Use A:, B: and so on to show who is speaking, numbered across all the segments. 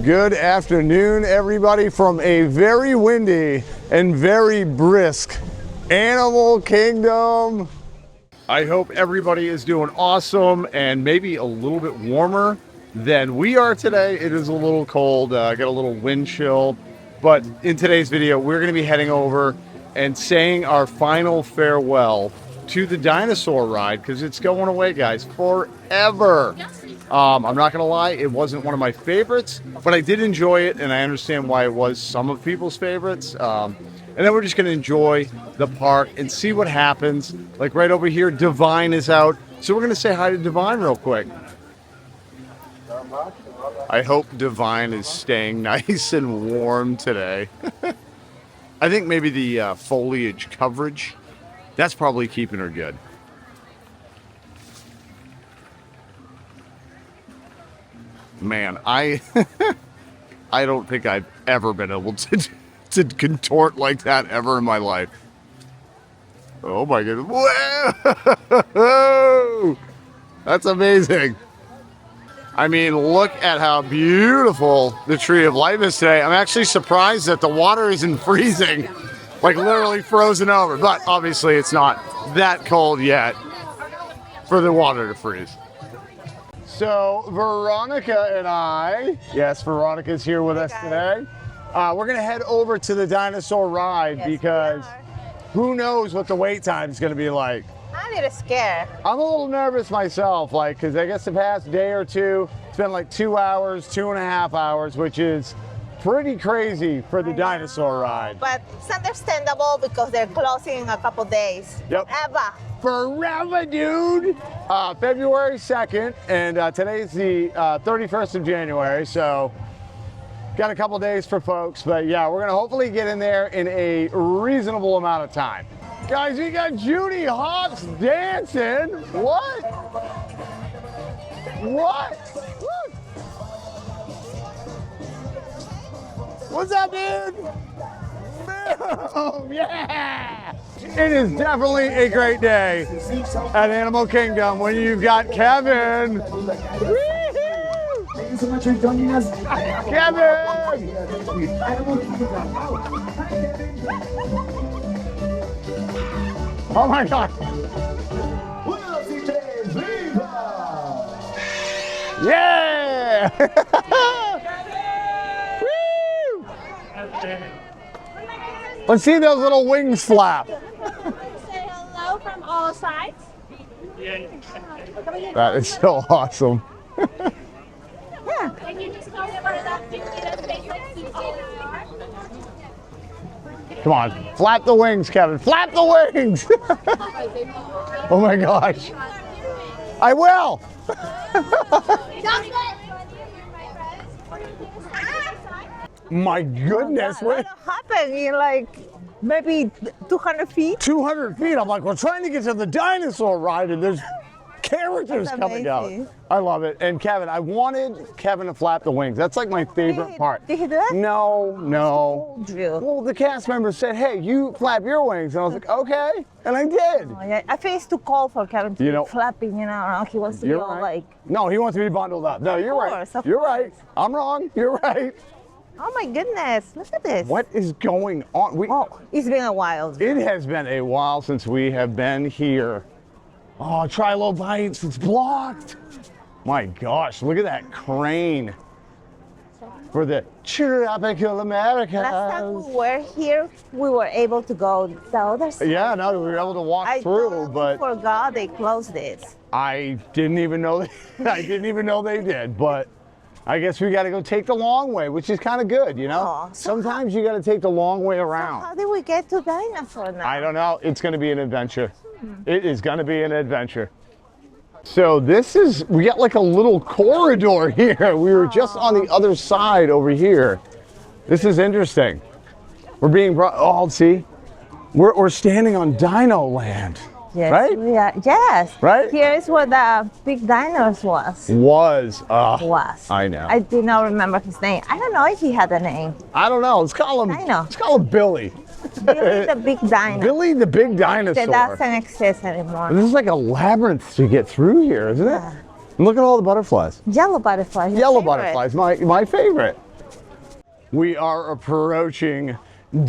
A: Good afternoon, everybody, from a very windy and very brisk Animal Kingdom. I hope everybody is doing awesome and maybe a little bit warmer than we are today. It is a little cold, got a little wind chill, but in today's video, we're going to be heading over and saying our final farewell to the dinosaur ride because it's going away, guys, forever. I'm not going to lie, it wasn't one of my favorites, but I did enjoy it, and I understand why it was some of people's favorites. And then we're just going to enjoy the park and see what happens. Like right over here, Divine is out. So we're going to say hi to Divine real quick. I hope Divine is staying nice and warm today. I think maybe the foliage coverage, that's probably keeping her good. Man, I don't think I've ever been able to contort like that ever in my life. Oh my goodness. Whoa! That's amazing. I mean, look at how beautiful the Tree of Life is today. I'm actually surprised that the water isn't freezing, like literally frozen over. But obviously it's not that cold yet for the water to freeze. So Veronica and I, yes, Veronica's here with us today. We're gonna head over to the dinosaur ride because who knows what the wait time is gonna be like.
B: I'm a little scared.
A: I'm a little nervous myself, like, because I guess the past day or two, it's been like 2 hours, 2.5 hours, which is pretty crazy for the dinosaur ride.
B: But it's understandable because they're closing in a couple days.
A: Yep. Forever, dude. February 2nd, and today's the 31st of January, so got a couple days for folks, but yeah, we're gonna hopefully get in there in a reasonable amount of time. Guys, we got Judy Hopps dancing. What? What? What's up, dude? Boom! Yeah! It is definitely a great day at Animal Kingdom when you've got Kevin.
C: Thank you so much for joining us.
A: Kevin! Oh my God! Yeah! Woo! Let's see those little wings flap.
D: Say hello from all sides.
A: That is so awesome.
D: Can you just go over that 50 favorite
A: Come on, flap the wings, Kevin. Flap the wings! Oh my gosh. I will! My goodness.
B: What happened in like maybe 200 feet?
A: 200 feet. I'm like, we're trying to get to the dinosaur ride and there's characters
B: That's
A: coming out.
B: amazing.
A: I love it. And Kevin, I wanted Kevin to flap the wings. That's like my favorite part.
B: Did he do that?
A: No.
B: Told you.
A: Well, the cast member said, hey, you flap your wings. And I was like, okay. And I did.
B: Oh, yeah. I think it's too cold for Kevin to be flapping, you know. He wants to be all like...
A: No, he wants to be bundled up. No, you're right. You're right. I'm wrong. You're right.
B: Oh my goodness, look at this.
A: What is going on?
B: It's been a while.
A: It has been a while since we have been here. Oh, trilobites, it's blocked. My gosh, look at that crane for the tropical Americas.
B: Last time we were here, we were able to go the other side.
A: Yeah, no, we were able to walk through, but
B: I forgot they closed it.
A: I didn't even know they did, but I guess we got to go take the long way, which is kind of good, you know?
B: Oh,
A: Sometimes you got to take the long way around.
B: So how did we get to Dinosaur now?
A: I don't know. It's going to be an adventure. It is going to be an adventure. So we got like a little corridor here. We were just on the other side over here. This is interesting. We're being brought, see? We're standing on DinoLand.
B: Yes,
A: right?
B: We are. Yes.
A: Right?
B: Here is where the big dinosaur was.
A: Was.
B: I
A: know.
B: I do not remember his name. I don't know if he had a name.
A: I don't know. Let's call him. Let's call him Billy.
B: Billy the big dinosaur.
A: Billy the big dinosaur.
B: That doesn't exist anymore.
A: This is like a labyrinth to get through here, isn't it? And look at all the butterflies.
B: Yellow butterflies.
A: Yellow butterflies, my favorite. We are approaching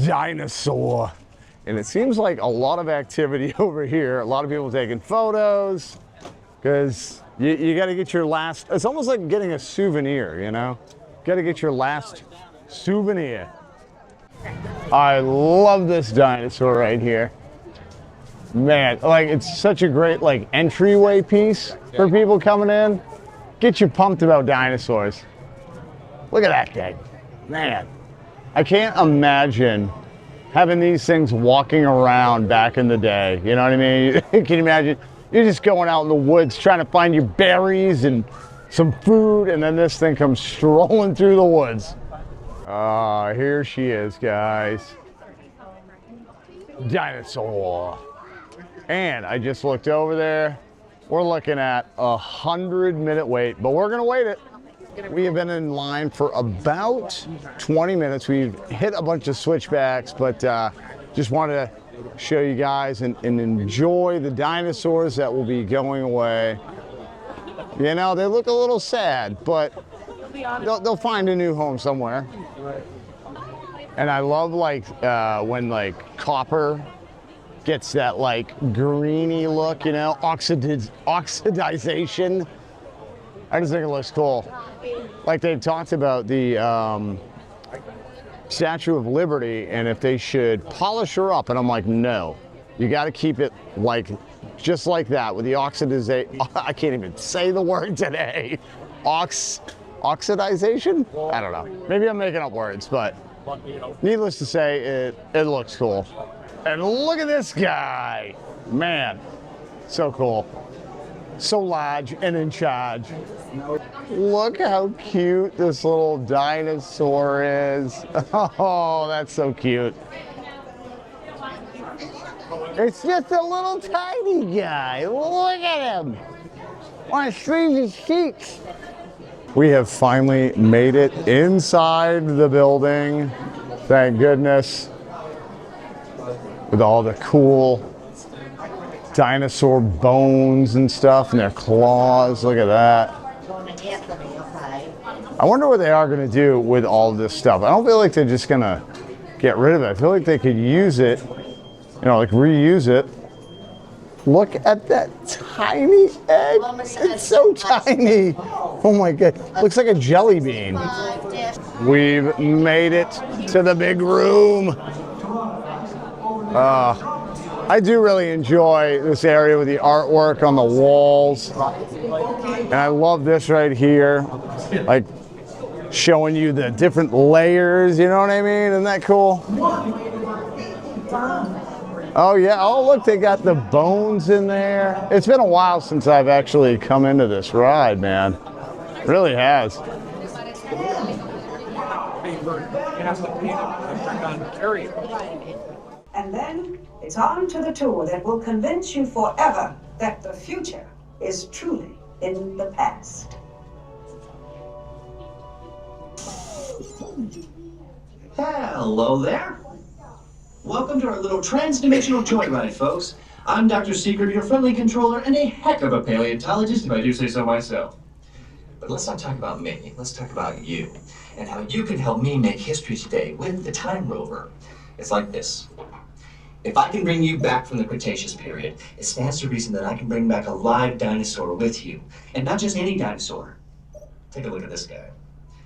A: Dinosaur. And it seems like a lot of activity over here. A lot of people taking photos because you got to get your last, it's almost like getting a souvenir, you know? Got to get your last souvenir. I love this dinosaur right here. Man, like it's such a great like entryway piece for people coming in. Get you pumped about dinosaurs. Look at that thing. Man, I can't imagine having these things walking around back in the day. You know what I mean? Can you imagine? You're just going out in the woods trying to find your berries and some food, and then this thing comes strolling through the woods. Here she is, guys. Dinosaur. And I just looked over there. We're looking at a 100-minute wait, but we're gonna wait it. We have been in line for about 20 minutes. We've hit a bunch of switchbacks, but just wanted to show you guys and enjoy the dinosaurs that will be going away. You know, they look a little sad, but they'll find a new home somewhere. And I love like when like copper gets that like greeny look, you know, oxidization. I just think it looks cool. Like they've talked about the Statue of Liberty and if they should polish her up, and I'm like, no, you got to keep it like just like that with the oxidization. I can't even say the word today. Oxidization? I don't know. Maybe I'm making up words, but needless to say, it looks cool. And look at this guy. Man, so cool. So large and in charge. Look how cute this little dinosaur is. Oh, that's so cute. It's just a little tiny guy. Look at him. Want to squeeze his cheeks. We have finally made it inside the building. Thank goodness. With all the cool dinosaur bones and stuff and their claws. Look at that. I wonder what they are going to do with all this stuff. I don't feel like they're just going to get rid of it. I feel like they could use it, you know, like reuse it. Look at that tiny egg. It's so tiny. Oh my God. Looks like a jelly bean. We've made it to the big room. I do really enjoy this area with the artwork on the walls. And I love this right here, like showing you the different layers, you know what I mean? Isn't that cool? Oh yeah, oh look, they got the bones in there. It's been a while since I've actually come into this ride, man. It really has.
C: And then it's on to the tour that will convince you forever that the future is truly in the past.
E: Hello there. Welcome to our little trans-dimensional joyride, folks. I'm Dr. Secret, your friendly controller, and a heck of a paleontologist, if I do say so myself. But let's not talk about me. Let's talk about you, and how you can help me make history today with the Time Rover. It's like this. If I can bring you back from the Cretaceous period, it stands to reason that I can bring back a live dinosaur with you. And not just any dinosaur. Take a look at this guy.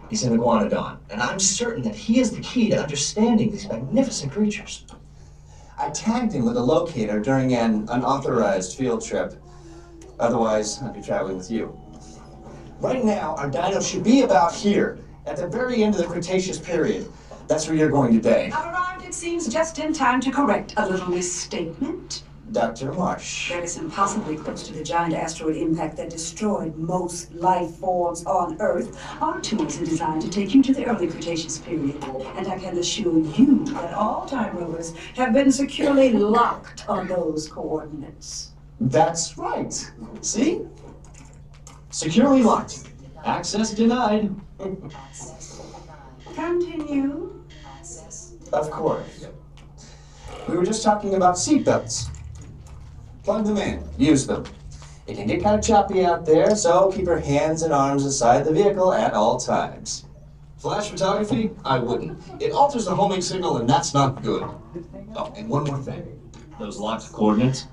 E: He's an iguanodon, and I'm certain that he is the key to understanding these magnificent creatures. I tagged him with a locator during an unauthorized field trip. Otherwise, I'd be traveling with you. Right now, our dino should be about here, at the very end of the Cretaceous period. That's where you're going today.
C: I've arrived, it seems, just in time to correct a little misstatement.
E: Dr. Marsh.
C: Very impossibly close to the giant asteroid impact that destroyed most life forms on Earth. Our tours are designed to take you to the early Cretaceous period. And I can assure you that all time rovers have been securely locked on those coordinates.
E: That's right. See? Securely locked. Access denied.
C: Continue.
E: Of course. We were just talking about seatbelts. Plug them in. Use them. It can get kind of choppy out there, so keep your hands and arms inside the vehicle at all times. Flash photography? I wouldn't. It alters the homing signal, and that's not good. Oh, and one more thing. Those locked coordinates?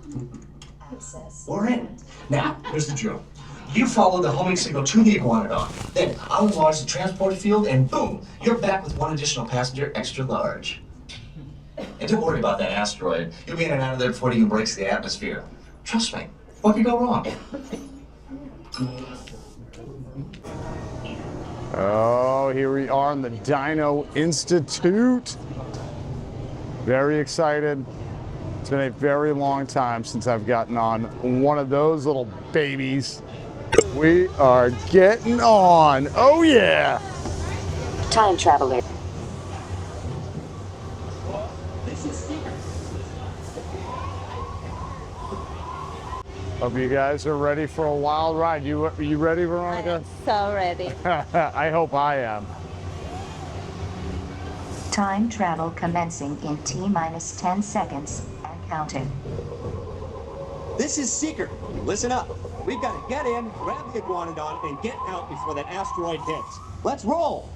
E: We're in. Now, here's the drill. You follow the homing signal to the iguanodon. Then I'll enlarge the transport field, and boom, you're back with one additional passenger extra large. And don't worry about that asteroid. You'll be in and out of there before it even breaks the atmosphere. Trust me. What could go wrong?
A: Oh, here we are in the Dino Institute. Very excited. It's been a very long time since I've gotten on one of those little babies. We are getting on. Oh yeah.
F: Time traveler.
A: Hope you guys are ready for a wild ride. You ready, Veronica?
B: So ready.
A: I hope I am.
F: Time travel commencing in T-minus 10 seconds and counting.
G: This is Seeker. Listen up. We've got to get in, grab the iguanodon, and get out before that asteroid hits. Let's roll!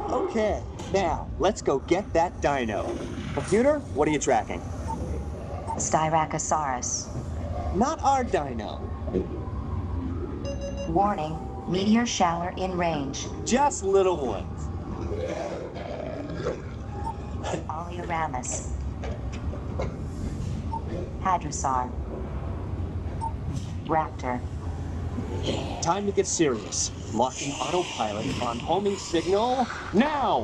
G: Okay, now, let's go get that dino. Computer, what are you tracking?
F: Styracosaurus.
G: Not our dino.
F: Warning, meteor shower in range.
G: Just little ones.
F: Oleoramus. Hadrosaur. Raptor.
G: Time to get serious. Locking autopilot on homing signal now!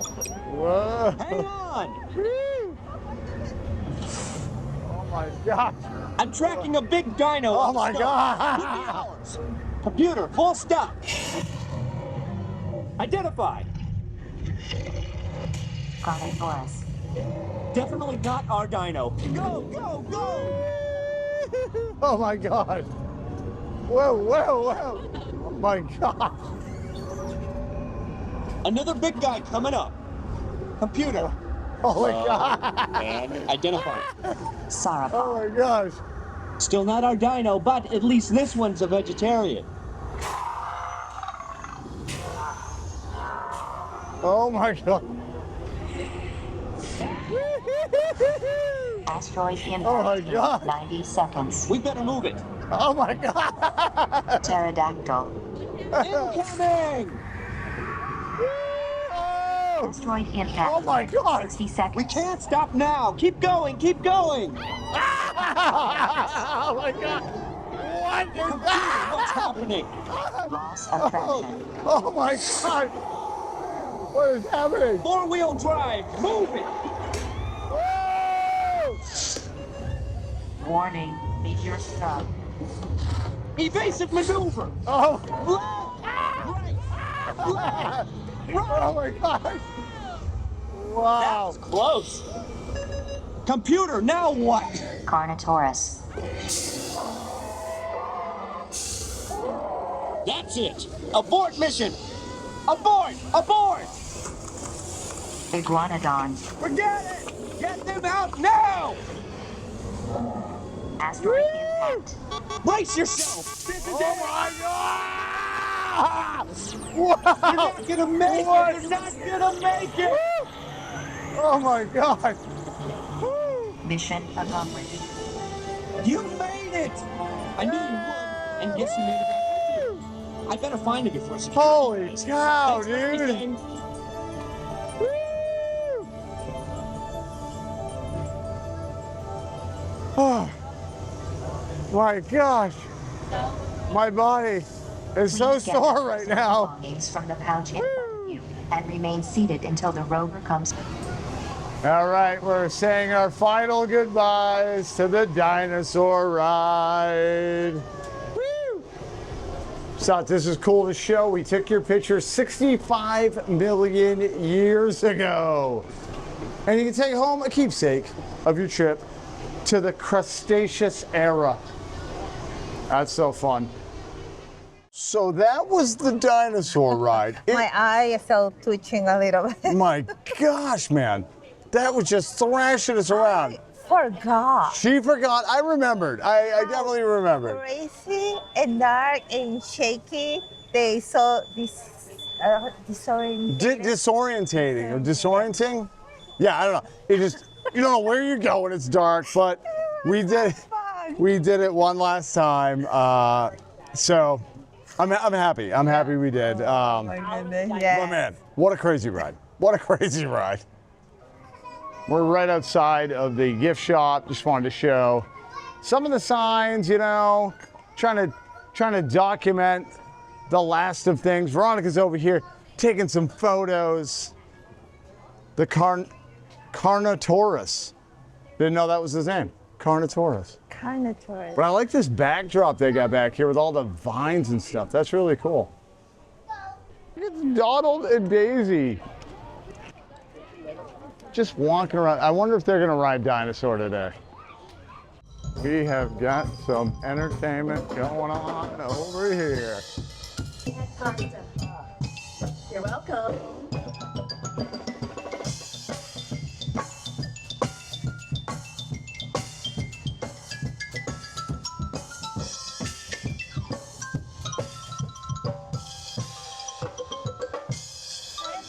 A: Whoa.
G: Hang on!
A: Oh my gosh.
G: I'm tracking a big dino.
A: Oh my God.
G: Could be ours. Computer, full stop. Identified.
F: Carnotaurus.
G: Definitely not our dino. Go, go, go!
A: Oh my God. Whoa, whoa, whoa. Oh my God.
G: Another big guy coming up. Computer.
A: Oh my God.
G: And identified.
F: Sauropod.
A: Oh my gosh.
G: Still not our dino, but at least this one's a vegetarian.
A: Oh my God.
F: Asteroid impact
A: Oh my God.
F: in 90 seconds.
G: We better move it.
A: Oh my God.
F: Pterodactyl.
G: Incoming!
A: Oh.
F: Asteroid impact.
A: Oh my God.
F: 60 seconds.
G: We can't stop now. Keep going, keep going.
A: Oh my God. What is
G: Computer,
A: that?
G: what's happening?
F: Loss of traction.
A: Oh my God. What is happening?
G: Four-wheel drive, move it.
A: Woo!
F: Warning, meteor struck.
G: Evasive maneuver.
A: Oh.
G: Left, right,
A: Oh my gosh. Wow.
G: That's close. Computer, now what?
F: Carnotaurus.
G: That's it. Abort mission. Abort, abort.
F: Iguanodon.
G: Forget it. Get them out now.
F: Asteroid impact.
G: Brace yourself. This is
A: Oh
G: it.
A: my God.
G: You're
A: Wow.
G: not gonna make
A: What?
G: it. You're not gonna make it.
A: Oh my God.
F: Mission accomplished.
G: You made it. I knew you would. And guess who made it back with you? I better find it before security.
A: Holy
G: does.
A: cow,
G: Thanks for
A: dude.
G: everything.
A: Oh my gosh. My body is so
F: Please gather
A: sore right now.
F: belongings from the pouch in front of you and remain seated until the rover comes.
A: All right, we're saying our final goodbyes to the dinosaur ride. Woo! So this is cool to show. We took your picture 65 million years ago. And you can take home a keepsake of your trip to the Cretaceous era. That's so fun. So that was the dinosaur ride.
B: My eye felt twitching a little bit.
A: My gosh, man. That was just thrashing us around.
B: Forgot.
A: She forgot. I remembered. I definitely remembered.
B: Crazy and dark and shaky. They saw this
A: Disorientating or disorienting? Yeah, I don't know. It just, you don't know where you're going. It's dark, but we did it one last time. So I'm happy. I'm happy we did.
B: my goodness, yes.
A: But man, what a crazy ride. What a crazy ride. We're right outside of the gift shop. Just wanted to show some of the signs, you know, trying to document the last of things. Veronica's over here taking some photos. The Carnotaurus. Didn't know that was his name. Carnotaurus.
B: Carnotaurus.
A: But I like this backdrop they got back here with all the vines and stuff. That's really cool. It's Donald and Daisy. Just walking around. I wonder if they're going to ride Dinosaur today. We have got some entertainment going on over here.
D: You're welcome.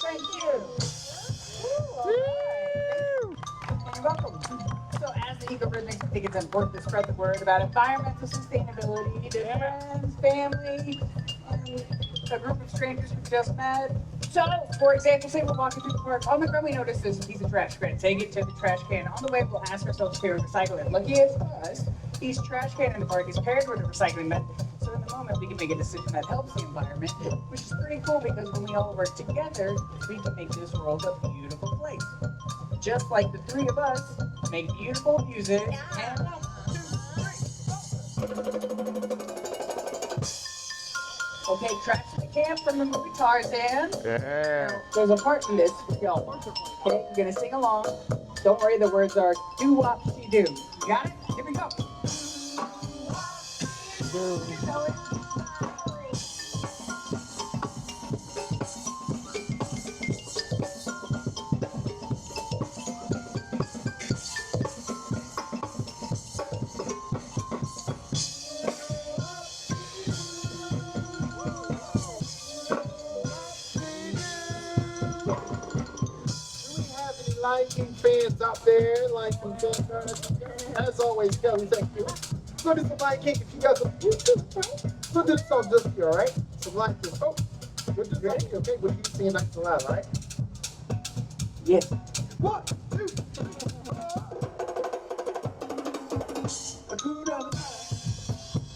D: Thank you.
H: You're welcome. So as the eco-rhythmics, I think it's important to spread the word about environmental sustainability to friends, family, and a group of strangers we just met. So, for example, say we're walking through the park. On the ground, we notice there's a piece of trash. We're going to take it to the trash can. On the way, we'll ask ourselves if we recycle it. Lucky as us, each trash can in the park is paired with a recycling bin. So in the moment, we can make a decision that helps the environment, which is pretty cool because when we all work together, we can make this world a beautiful place. Just like the three of us make beautiful music and 1, 2, 3. Okay, tracks to the camp from the movie Tarzan.
A: Yeah.
H: Now, there's a part in this for y'all. Okay, you're gonna sing along. Don't worry, the words are do wop she do. You got it? Here we go. You know it?
I: Liking fans out there, liking fans. As always, Kelly, thank you. So this is my cake. If you guys are we'll do this song just for you, all right? So like this. Oh, we'll do this. Okay, we'll keep singing nice and loud, all right?
H: Yes.
I: 1, 2, 3.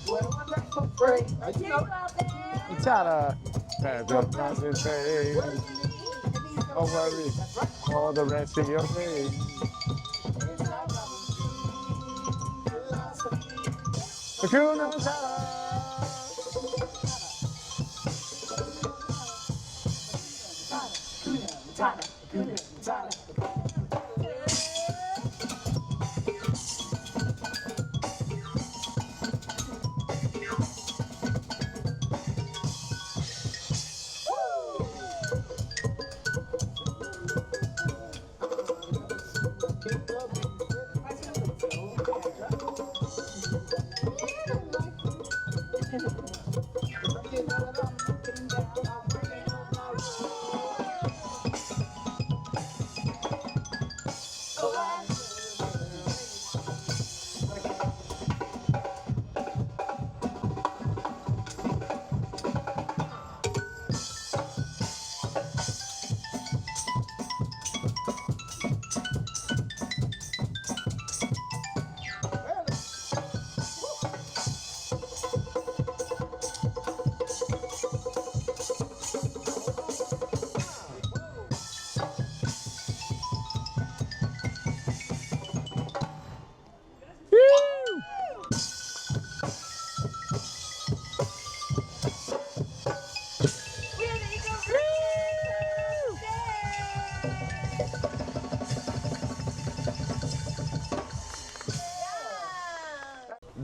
H: What a wonderful phrase.
I: You know,
A: Ta-da. Don't worry. All the rest of your day. Hakuna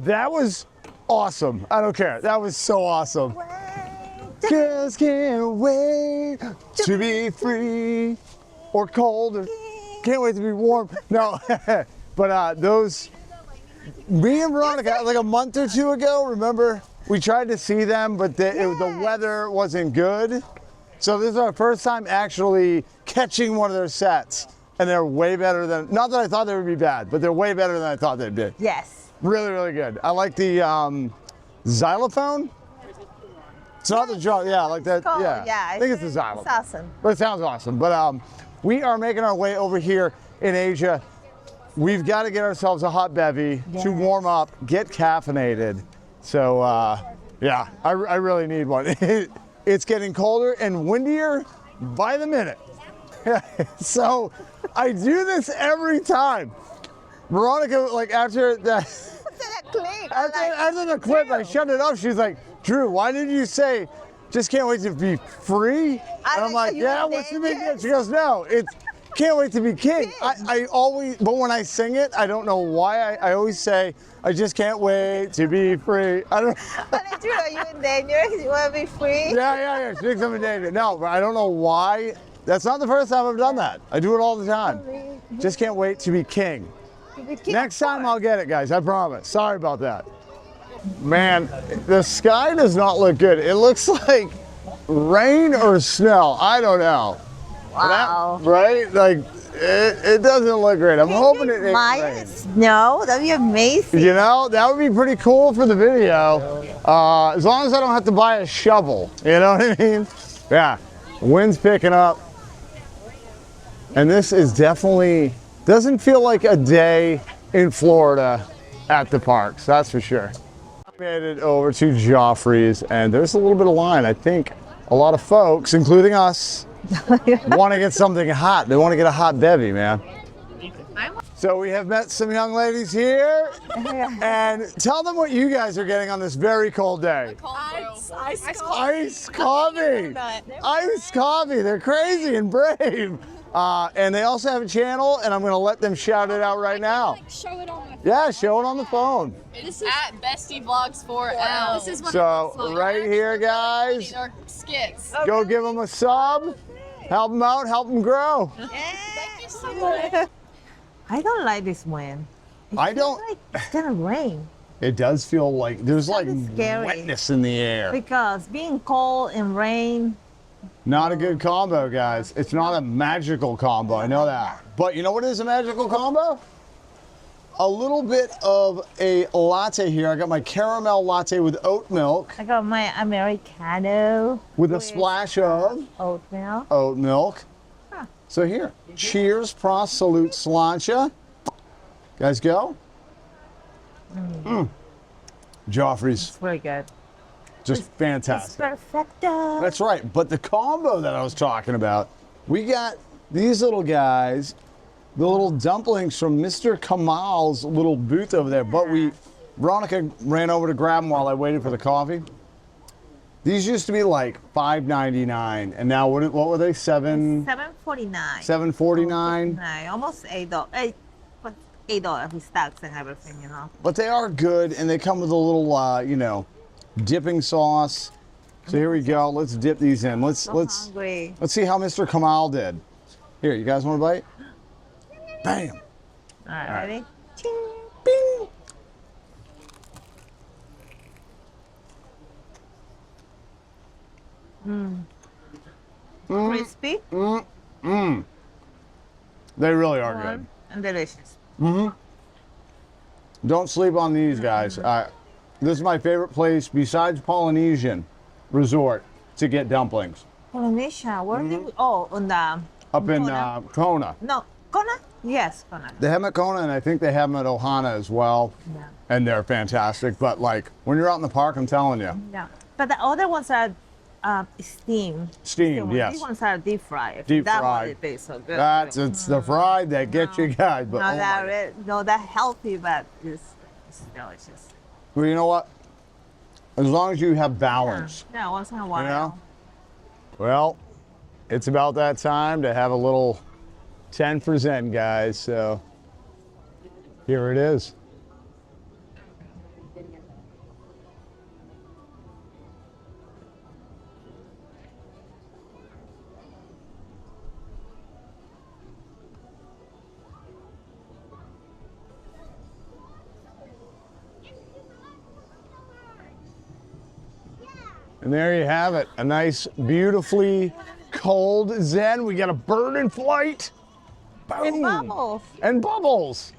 A: That was awesome. I don't care. That was so awesome. Just can't wait to be free or cold or can't wait to be warm. No, but those, me and Veronica, like a month or two ago, remember, we tried to see them, but the weather wasn't good. So this is our first time actually catching one of their sets. And they're way better than, not that I thought they would be bad, but they're way better than I thought they'd be.
B: Yes.
A: Really, really good. I like the xylophone. It's not the drum, yeah, like that,
B: Cool.
A: yeah. I think it's the xylophone.
B: It's awesome.
A: But it sounds awesome. But we are making our way over here in Asia. We've got to get ourselves a hot bevy to warm up, get caffeinated. So, yeah, I really need one. It's getting colder and windier by the minute. So, I do this every time. Veronica, like after that, after the clip, I shut it off. She's like, Drew, why did you say, just can't wait to be free? And I'm like, yeah, what's the big deal? She goes, no, it's can't wait to be king. I always, but when I sing it, I don't know why, I always say, I just can't wait to be free. I don't
B: Drew, are you in danger? You want to be free?
A: Yeah. She thinks I'm in danger. No, but I don't know why. That's not the first time I've done that. I do it all the time. Just can't wait to be king. Next time I'll get it, guys, I promise. Sorry about that. Man, the sky does not look good. It looks like rain or snow. I don't know.
B: Wow.
A: Right? Like, it doesn't look great. I'm hoping it ain't rain.
B: No, that'd be amazing.
A: You know, that would be pretty cool for the video. As long as I don't have to buy a shovel. You know what I mean? Yeah. Wind's picking up. And this is definitely, doesn't feel like a day in Florida at the parks, that's for sure. I made it over to Joffrey's and there's a little bit of line. I think a lot of folks, including us, want to get something hot. They want to get a hot bevy, man. So we have met some young ladies here and tell them what you guys are getting on this very cold day. Iced coffee. Iced coffee. They're crazy and brave. And they also have a channel, and I'm going to let them shout it out right now.
J: Show it on my phone.
A: Yeah, show it on the phone.
J: This is at Bestie Vlogs 4L. This is one
A: so right here, guys,
J: skits.
A: go give them a sub, help them out, help them grow.
J: Thank you so much.
B: I don't like this wind.
A: I don't.
B: Like it's gonna rain.
A: It does feel like there's like
B: scary.
A: wetness in the air.
B: Because being cold and rain.
A: Not a good combo, guys. It's not a magical combo, I know that. But you know what is a magical combo? A little bit of a latte here. I got my caramel latte with oat milk.
B: I got my Americano.
A: With a splash of
B: oat milk.
A: Oat milk.
B: Huh.
A: So here, cheers, pros, salute, slancha. Guys, go. Joffrey's.
B: It's very good.
A: Just fantastic.
B: It's perfecto.
A: That's right. But the combo that I was talking about, we got these little guys, the little dumplings from Mr. Kamal's little booth over there. But Veronica ran over to grab them while I waited for the coffee. These used to be like $5.99, and now what were they? $7.49.
B: $7.49. Almost $8. $8 with stocks and everything, you know.
A: But they are good, and they come with a little, you know, dipping sauce. So here we go. Let's dip these in. Let's see how Mr. Kamal did. Here, you guys want a bite? Bam.
B: All right, ready?
A: Bing.
B: Crispy.
A: They really are good.
B: And delicious.
A: Don't sleep on these guys. This is my favorite place besides Polynesian Resort to get dumplings.
B: Polynesia, where did we? Oh, on the...
A: Up in Kona.
B: No, Kona? Yes, Kona.
A: They have them at Kona, and I think they have them at Ohana as well.
B: Yeah.
A: And they're fantastic. But like, when you're out in the park, I'm telling you.
B: Yeah. But the other ones are steamed.
A: Steamed, yes.
B: These ones are deep fried.
A: Deep
B: that
A: fried.
B: Would be so good.
A: It's the fried that gets you guys. But
B: not that healthy, but it's delicious.
A: Well, you know what? As long as you have balance.
B: Yeah, once in a while.
A: You know? Well, it's about that time to have a little 10%, guys. So here it is. And there you have it. A nice, beautifully cold Zen. We got a bird in flight. Boom.
B: And bubbles.
A: And bubbles.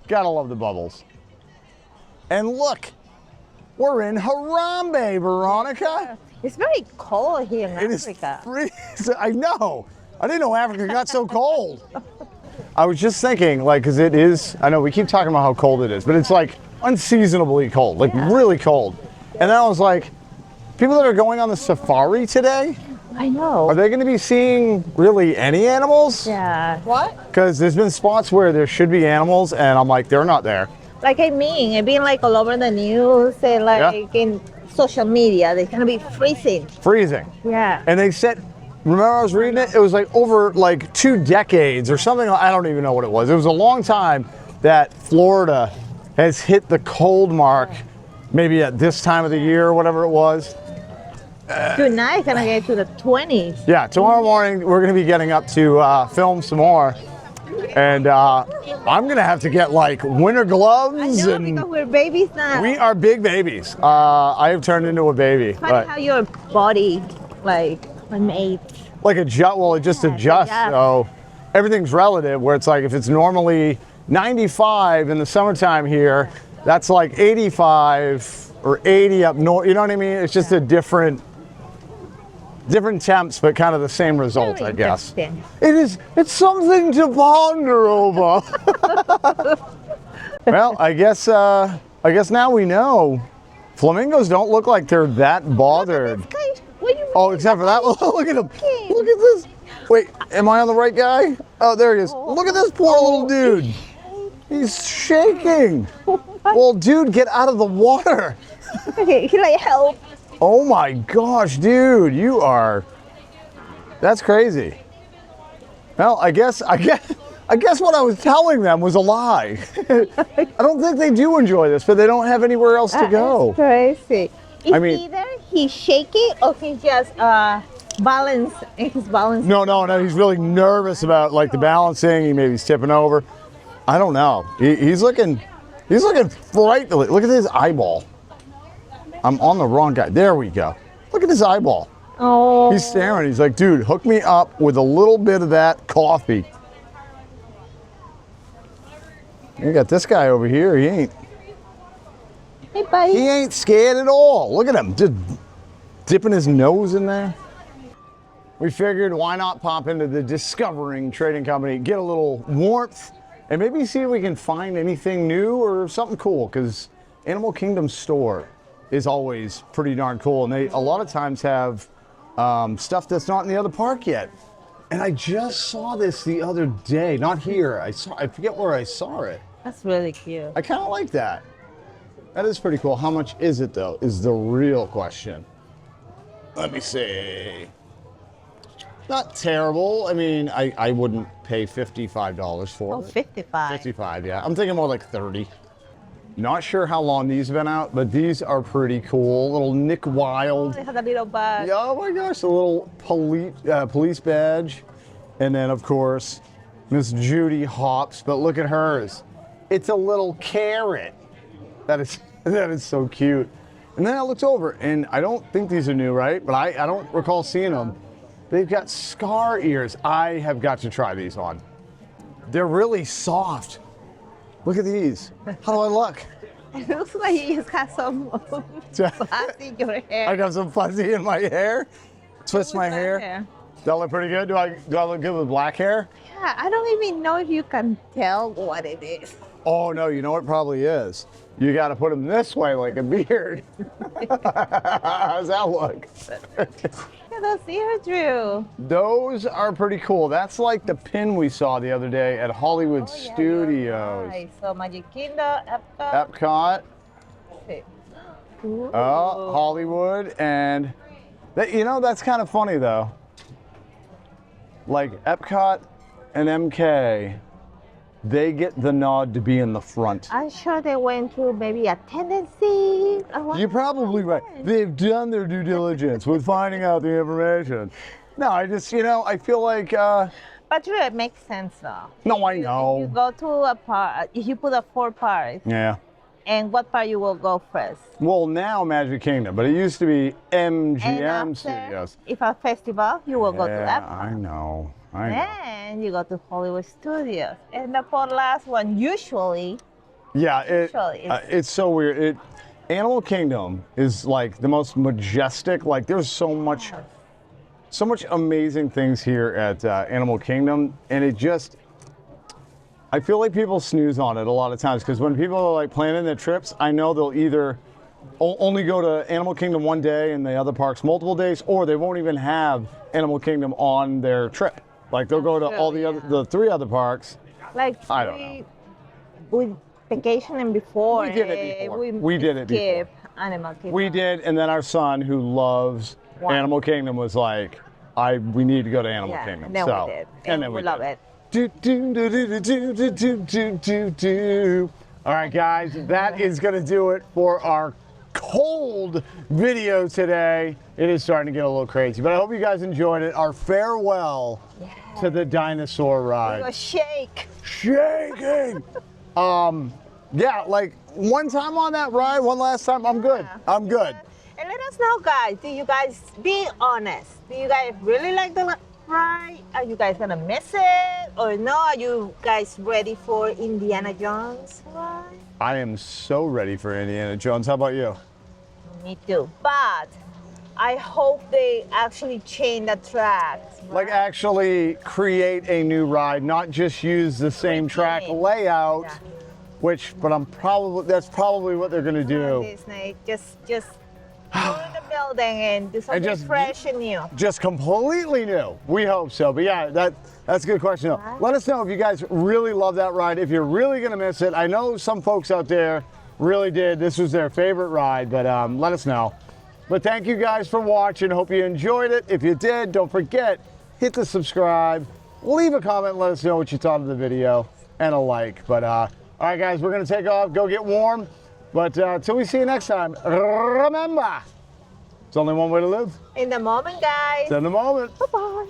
A: Gotta love the bubbles. And look, we're in Harambe, Veronica.
B: It's very cold here in
A: It is
B: Africa.
A: freezing. I know. I didn't know Africa got so cold. I was just thinking, like, because it is, I know we keep talking about how cold it is, but it's like unseasonably cold, like really cold. And then I was like, people that are going on the safari today,
B: I know.
A: are they going to be seeing really any animals?
B: Yeah.
H: What?
A: Because there's been spots where there should be animals, and I'm like, they're not there.
B: Like I mean, it's been like all over the news and like in social media. They're gonna be freezing.
A: Freezing.
B: Yeah.
A: And they said, remember I was reading it? It was like over like 2 decades or something. I don't even know what it was. It was a long time that Florida has hit the cold mark, maybe at this time of the year or whatever it was.
B: Tonight it's gonna get to the 20s.
A: Yeah, tomorrow morning we're going to be getting up to film some more. And I'm going to have to get like winter gloves.
B: I know,
A: and
B: because we're babies now.
A: we are big babies. I have turned into a baby.
B: Funny
A: But
B: how your body like made.
A: like adjust, well, it just adjusts.
B: yeah.
A: So everything's relative, where it's like if it's normally 95 in the summertime here, that's like 85 or 80 up north. You know what I mean? It's just a different temps, but kind of the same result,
B: Very
A: I guess.
B: interesting.
A: It's something to ponder over. Well, I guess now we know. Flamingos don't look like they're that bothered.
B: Guys, what do you
A: Oh,
B: mean?
A: except for that. Look at him.
B: Okay.
A: Look at this. Wait, am I on the right guy? Oh, there he is. Look at this poor little dude. He's shaking. Well, dude, get out of the water.
B: Okay, he like help.
A: Oh my gosh, dude, you are. That's crazy. Well, I guess what I was telling them was a lie. I don't think they do enjoy this, but they don't have anywhere else to go.
B: That's crazy. It's
A: I mean-
B: either he's shaking or he's just balance in his balance.
A: No, he's really nervous about like the balancing. He maybe he's tipping over. I don't know. He's looking frightened. Look at his eyeball. I'm on the wrong guy. There we go. Look at his eyeball.
B: Oh.
A: He's staring. He's like, dude, hook me up with a little bit of that coffee. You got this guy over here.
B: Hey, buddy.
A: He ain't scared at all. Look at him, just dipping his nose in there. We figured why not pop into the Discovering Trading Company, get a little warmth, and maybe see if we can find anything new or something cool, because Animal Kingdom store is always pretty darn cool, and they a lot of times have stuff that's not in the other park yet. And I just saw this the other day, not here. I forget where I saw it.
B: That's really cute.
A: I kind of like that. That is pretty cool. How much is it though, is the real question. Let me see. Not terrible. I mean, I wouldn't pay $55 for it.
B: 55.
A: 55, yeah. I'm thinking more like 30. Not sure how long these have been out, but these are pretty cool. Little Nick Wilde.
B: They have a little bag.
A: Yeah, oh my gosh, a little police badge. And then, of course, Miss Judy Hopps. But look at hers. It's a little carrot. That is so cute. And then I looked over, and I don't think these are new, right? But I don't recall seeing them. They've got scar ears. I have got to try these on. They're really soft. Look at these. How do I look?
B: It looks like you just got some fuzzy in your hair.
A: I got some fuzzy in my hair. Twist my hair. Does that look pretty good? Do I look good with black hair?
B: Yeah, I don't even know if you can tell what it is.
A: Oh no, you know what it probably is? You got to put them this way like a beard. How's that look?
B: Yeah, those ears, Drew.
A: Those are pretty cool. That's like the pin we saw the other day at Hollywood Studios.
B: Right. So Magic Kingdom, Epcot.
A: Epcot.
B: Okay.
A: Hollywood, and that, you know, that's kind of funny though. Like Epcot and MK, they get the nod to be in the front.
B: I'm sure they went through maybe a tendency.
A: You're probably right. They've done their due diligence with finding out the information. No, I just, you know, I feel like.
B: But Drew, it makes sense though.
A: No, I know.
B: You go to a park, if you put a 4 parks.
A: Yeah.
B: And what part you will go first?
A: Well, now Magic Kingdom, but it used to be
B: And
A: MGM
B: after,
A: Studios.
B: if a festival, you will go to
A: Yeah,
B: Epcot.
A: I know.
B: Then you go to Hollywood Studios. And the for last one, usually,
A: Yeah,
B: Usually
A: it's so weird. Animal Kingdom is like the most majestic. Like there's so much amazing things here at Animal Kingdom, and it just, I feel like people snooze on it a lot of times because when people are like planning their trips, I know they'll either only go to Animal Kingdom one day and the other parks multiple days, or they won't even have Animal Kingdom on their trip. Like they'll go to all the three other parks.
B: like
A: I don't know.
B: We vacationing before.
A: We did it before. We did it before.
B: skip Animal Kingdom.
A: We did, and then our son, who loves Animal Kingdom, was like, we need to go to Animal Kingdom.
B: Then
A: So,
B: we did.
A: and then
B: we
A: we
B: love
A: did.
B: it.
A: Do, do, do, do, do, do, do, do, do, do. All right, guys, that is going to do it for our cold video today. It is starting to get a little crazy, but I hope you guys enjoyed it. Our farewell to the dinosaur ride.
B: We go shake.
A: Shaking. Yeah, like one time on that ride, one last time, I'm good. I'm good.
B: And let us know, guys. Do you guys, be honest, do you guys really like the ride? Are you guys gonna miss it or no? Are you guys ready for Indiana Jones ride?
A: I am so ready for Indiana Jones. How about you?
B: Me too. But I hope they actually change the tracks.
A: Like actually create a new ride, not just use the same track layout, but that's probably what they're gonna do.
B: Disney, just go to the building and do something
A: just-
B: fresh and new.
A: Just completely new. We hope so. But yeah, that's a good question. Though. Let us know if you guys really love that ride, if you're really gonna miss it. I know some folks out there really did. This was their favorite ride, but let us know. But thank you guys for watching. Hope you enjoyed it. If you did, don't forget, hit the subscribe, leave a comment, let us know what you thought of the video, and a like. But all right, guys, we're gonna take off, go get warm. But until we see you next time, remember, there's only one way to live.
B: In the moment, guys.
A: It's in the moment.
B: Bye-bye.